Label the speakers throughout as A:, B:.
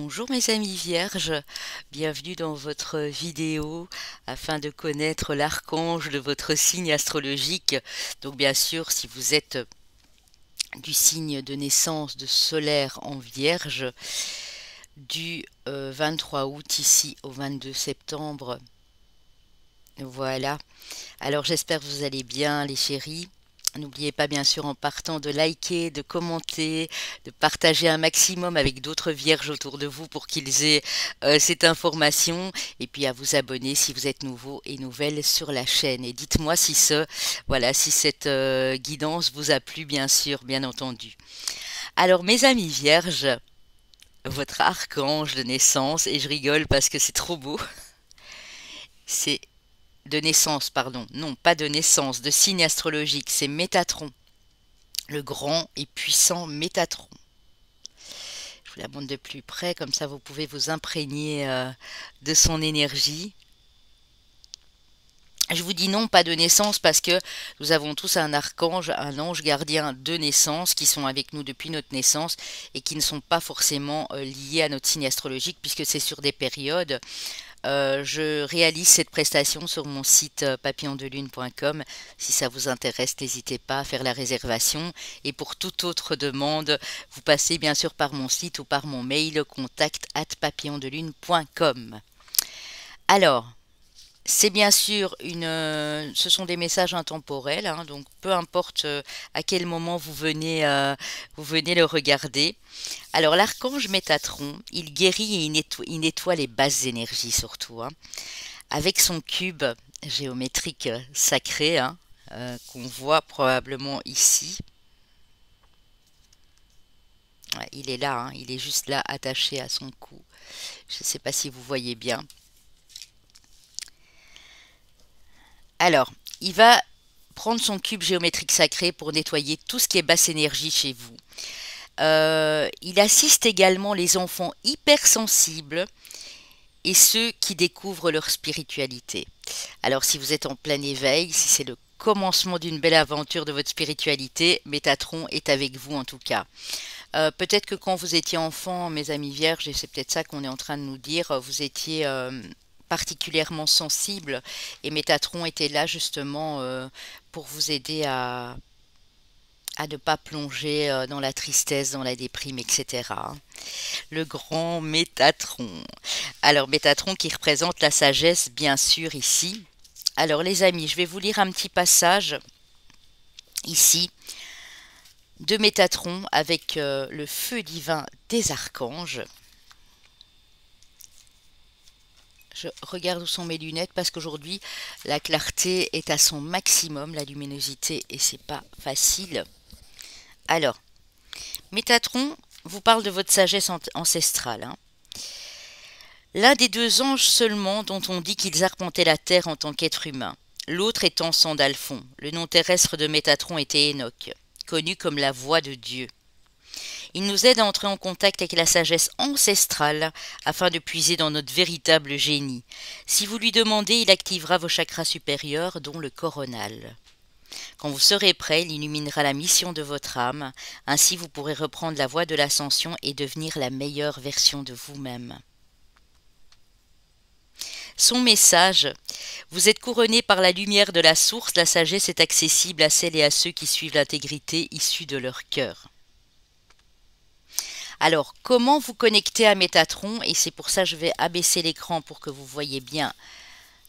A: Bonjour mes amis vierges, bienvenue dans votre vidéo afin de connaître l'archange de votre signe astrologique. Donc bien sûr, si vous êtes du signe de naissance de solaire en vierge, du 23 août ici au 22 septembre, voilà. Alors j'espère que vous allez bien les chéris. N'oubliez pas bien sûr en partant de liker, de commenter, de partager un maximum avec d'autres vierges autour de vous pour qu'ils aient cette information et puis à vous abonner si vous êtes nouveau et nouvelle sur la chaîne. Et dites-moi si si cette guidance vous a plu bien sûr, bien entendu. Alors mes amis vierges, votre archange de naissance, et je rigole parce que c'est trop beau, c'est de naissance, pardon, non, pas de naissance, de signe astrologique, c'est Métatron, le grand et puissant Métatron. Je vous la montre de plus près, comme ça vous pouvez vous imprégner de son énergie. Je vous dis non, pas de naissance, parce que nous avons tous un archange, un ange gardien de naissance, qui sont avec nous depuis notre naissance et qui ne sont pas forcément liés à notre signe astrologique, puisque c'est sur des périodes. Je réalise cette prestation sur mon site papillondelune.com. Si ça vous intéresse, n'hésitez pas à faire la réservation. Et pour toute autre demande, vous passez bien sûr par mon site ou par mon mail contact@papillondelune.com. Alors, c'est bien sûr ce sont des messages intemporels, hein, donc peu importe à quel moment vous venez le regarder. Alors l'archange Métatron, il guérit et il nettoie les basses énergies surtout, hein, avec son cube géométrique sacré, hein, qu'on voit probablement ici. Ouais, il est là, hein, il est juste là attaché à son cou. Je ne sais pas si vous voyez bien. Alors, il va prendre son cube géométrique sacré pour nettoyer tout ce qui est basse énergie chez vous. Il assiste également les enfants hypersensibles et ceux qui découvrent leur spiritualité. Alors, si vous êtes en plein éveil, si c'est le commencement d'une belle aventure de votre spiritualité, Métatron est avec vous en tout cas. Peut-être que quand vous étiez enfant, mes amis vierges, et c'est peut-être ça qu'on est en train de nous dire, vous étiez particulièrement sensible et Métatron était là justement pour vous aider à ne pas plonger dans la tristesse, dans la déprime, etc. Le grand Métatron. Alors Métatron qui représente la sagesse bien sûr ici. Alors les amis, je vais vous lire un petit passage ici de Métatron avec le feu divin des archanges. Je regarde où sont mes lunettes parce qu'aujourd'hui la clarté est à son maximum, la luminosité, et c'est pas facile. Alors, Métatron vous parle de votre sagesse ancestrale, hein. L'un des deux anges seulement dont on dit qu'ils arpentaient la terre en tant qu'être humain, l'autre étant Sandalphon. Le nom terrestre de Métatron était Enoch, connu comme la voix de Dieu. Il nous aide à entrer en contact avec la sagesse ancestrale afin de puiser dans notre véritable génie. Si vous lui demandez, il activera vos chakras supérieurs, dont le coronal. Quand vous serez prêt, il illuminera la mission de votre âme. Ainsi, vous pourrez reprendre la voie de l'ascension et devenir la meilleure version de vous-même. Son message: vous êtes couronné par la lumière de la source, la sagesse est accessible à celles et à ceux qui suivent l'intégrité issue de leur cœur. Alors, comment vous connecter à Métatron? Et c'est pour ça que je vais abaisser l'écran pour que vous voyez bien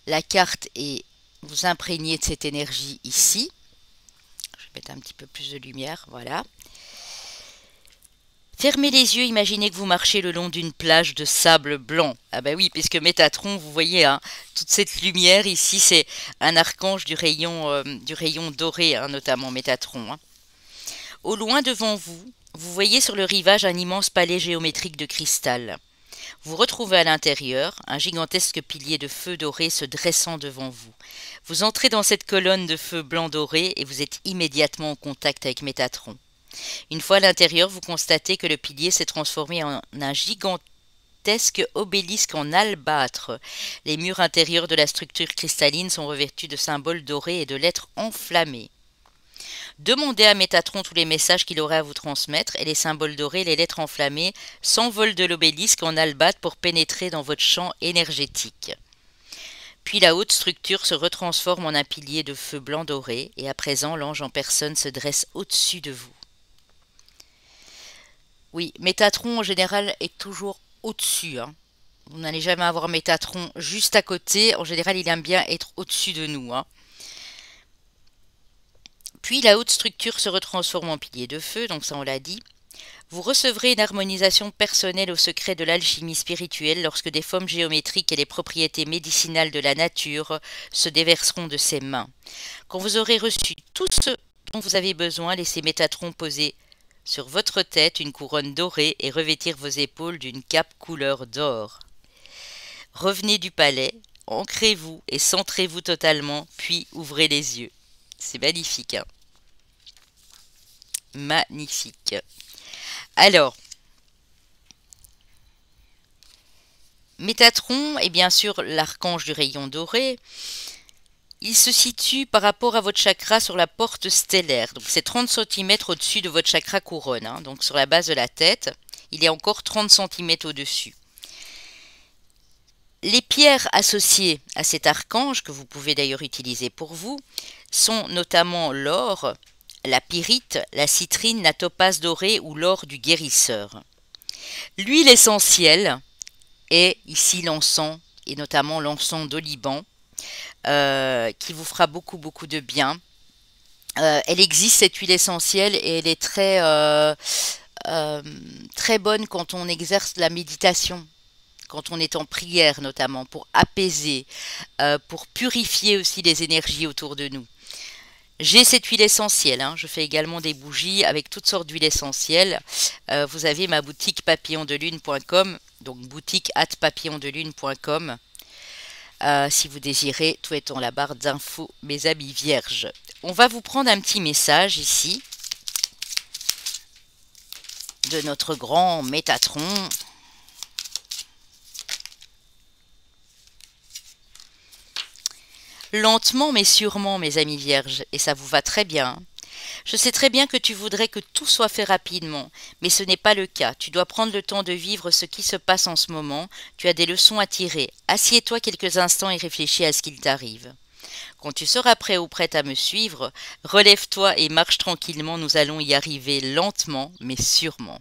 A: la carte et vous imprégner de cette énergie ici. Je vais mettre un petit peu plus de lumière, voilà. Fermez les yeux, imaginez que vous marchez le long d'une plage de sable blanc. Ah bah oui, puisque Métatron, vous voyez, hein, toute cette lumière ici, c'est un archange du rayon doré, hein, notamment Métatron, hein. Au loin devant vous, vous voyez sur le rivage un immense palais géométrique de cristal. Vous retrouvez à l'intérieur un gigantesque pilier de feu doré se dressant devant vous. Vous entrez dans cette colonne de feu blanc doré et vous êtes immédiatement en contact avec Métatron. Une fois à l'intérieur, vous constatez que le pilier s'est transformé en un gigantesque obélisque en albâtre. Les murs intérieurs de la structure cristalline sont revêtus de symboles dorés et de lettres enflammées. Demandez à Métatron tous les messages qu'il aurait à vous transmettre et les symboles dorés, les lettres enflammées s'envolent de l'obélisque en albâtre pour pénétrer dans votre champ énergétique. Puis la haute structure se retransforme en un pilier de feu blanc doré et à présent l'ange en personne se dresse au-dessus de vous. Oui, Métatron en général est toujours au-dessus, hein. Vous n'allez jamais avoir Métatron juste à côté. En général, il aime bien être au-dessus de nous, hein. Puis la haute structure se retransforme en pilier de feu, donc ça on l'a dit. Vous recevrez une harmonisation personnelle au secret de l'alchimie spirituelle lorsque des formes géométriques et les propriétés médicinales de la nature se déverseront de ses mains. Quand vous aurez reçu tout ce dont vous avez besoin, laissez Métatron poser sur votre tête une couronne dorée et revêtir vos épaules d'une cape couleur d'or. Revenez du palais, ancrez-vous et centrez-vous totalement, puis ouvrez les yeux. C'est magnifique, hein? Magnifique. Alors, Métatron est bien sûr l'archange du rayon doré. Il se situe par rapport à votre chakra sur la porte stellaire. Donc c'est 30 cm au-dessus de votre chakra couronne, hein, donc sur la base de la tête. Il est encore 30 cm au-dessus. Les pierres associées à cet archange, que vous pouvez d'ailleurs utiliser pour vous, sont notamment l'or, la pyrite, la citrine, la topaze dorée ou l'or du guérisseur. L'huile essentielle est ici l'encens, et notamment l'encens d'oliban, qui vous fera beaucoup de bien. Elle existe cette huile essentielle et elle est très bonne quand on exerce la méditation, quand on est en prière notamment, pour apaiser, pour purifier aussi les énergies autour de nous. J'ai cette huile essentielle, hein. Je fais également des bougies avec toutes sortes d'huiles essentielles. Vous avez ma boutique papillondelune.com, donc boutique@papillondelune.com. Si vous désirez, tout est dans la barre d'infos, mes amis vierges. On va vous prendre un petit message ici de notre grand Métatron. Lentement mais sûrement, mes amis vierges, et ça vous va très bien. Je sais très bien que tu voudrais que tout soit fait rapidement, mais ce n'est pas le cas. Tu dois prendre le temps de vivre ce qui se passe en ce moment. Tu as des leçons à tirer. Assieds-toi quelques instants et réfléchis à ce qu'il t'arrive. Quand tu seras prêt ou prête à me suivre, relève-toi et marche tranquillement. Nous allons y arriver lentement, mais sûrement.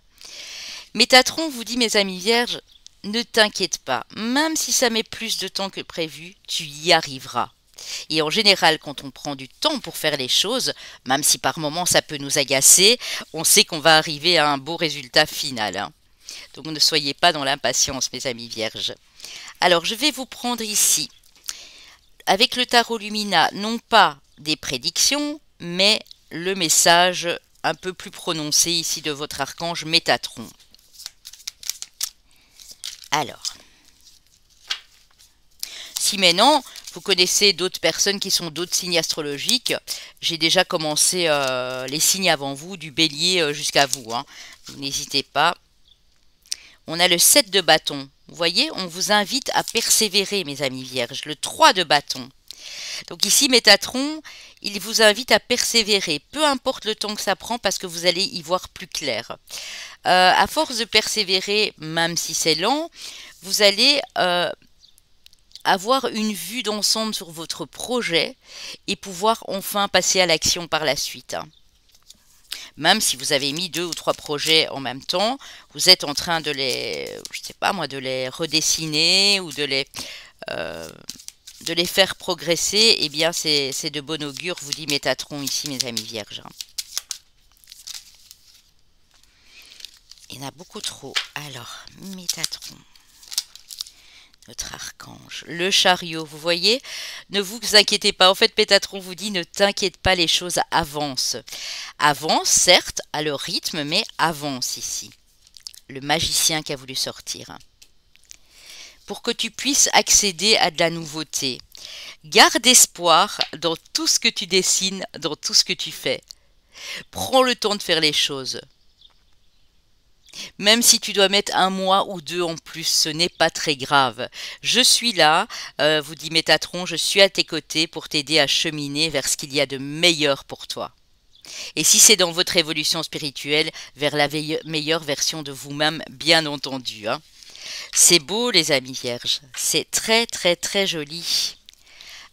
A: Métatron vous dit, mes amis vierges, ne t'inquiète pas. Même si ça met plus de temps que prévu, tu y arriveras. Et en général, quand on prend du temps pour faire les choses, même si par moments ça peut nous agacer, on sait qu'on va arriver à un beau résultat final, hein. Donc ne soyez pas dans l'impatience, mes amis vierges. Alors, je vais vous prendre ici, avec le tarot Lumina, non pas des prédictions, mais le message un peu plus prononcé ici de votre archange Métatron. Alors, si maintenant vous connaissez d'autres personnes qui sont d'autres signes astrologiques, j'ai déjà commencé les signes avant vous, du bélier jusqu'à vous, hein. N'hésitez pas. On a le 7 de bâton. Vous voyez, on vous invite à persévérer, mes amis vierges. Le 3 de bâton. Donc ici, Métatron, il vous invite à persévérer, peu importe le temps que ça prend, parce que vous allez y voir plus clair. À force de persévérer, même si c'est lent, vous allez avoir une vue d'ensemble sur votre projet et pouvoir enfin passer à l'action par la suite. Même si vous avez mis 2 ou 3 projets en même temps, vous êtes en train de les, je sais pas moi, de les redessiner ou de les faire progresser, eh bien c'est de bon augure, vous dit Métatron ici, mes amis vierges. Il y en a beaucoup trop. Alors, Métatron, notre archange, le chariot, vous voyez, ne vous inquiétez pas. En fait, Métatron vous dit, ne t'inquiète pas, les choses avancent. Avancent, certes, à leur rythme, mais avancent ici. Le magicien qui a voulu sortir. Pour que tu puisses accéder à de la nouveauté. Garde espoir dans tout ce que tu dessines, dans tout ce que tu fais. Prends le temps de faire les choses. Même si tu dois mettre 1 mois ou 2 en plus, ce n'est pas très grave. Je suis là, vous dit Métatron, je suis à tes côtés pour t'aider à cheminer vers ce qu'il y a de meilleur pour toi. Et si c'est dans votre évolution spirituelle, vers la meilleure version de vous-même, bien entendu, hein. C'est beau, les amis vierges. C'est très, très, très joli.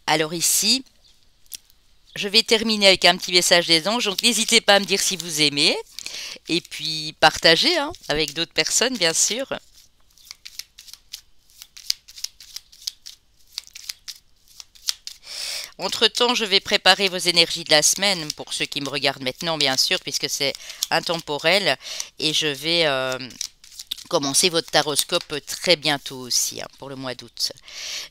A: Alors ici, je vais terminer avec un petit message des anges. Donc n'hésitez pas à me dire si vous aimez. Et puis partagez, hein, avec d'autres personnes, bien sûr. Entre-temps, je vais préparer vos énergies de la semaine pour ceux qui me regardent maintenant, bien sûr, puisque c'est intemporel. Et je vais commencer votre taroscope très bientôt aussi, hein, pour le mois d'août.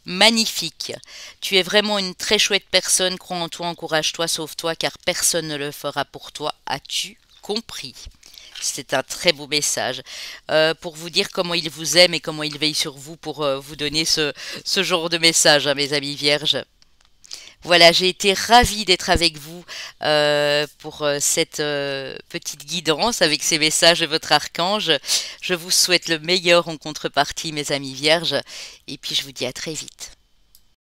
A: Magnifique. Tu es vraiment une très chouette personne. Crois en toi, encourage-toi, sauve-toi, car personne ne le fera pour toi. As-tu compris? C'est un très beau message pour vous dire comment il vous aime et comment il veille sur vous pour vous donner ce genre de message, hein, mes amis vierges. Voilà, j'ai été ravie d'être avec vous pour cette petite guidance avec ces messages de votre archange. Je vous souhaite le meilleur en contrepartie, mes amis vierges, et puis je vous dis à très vite.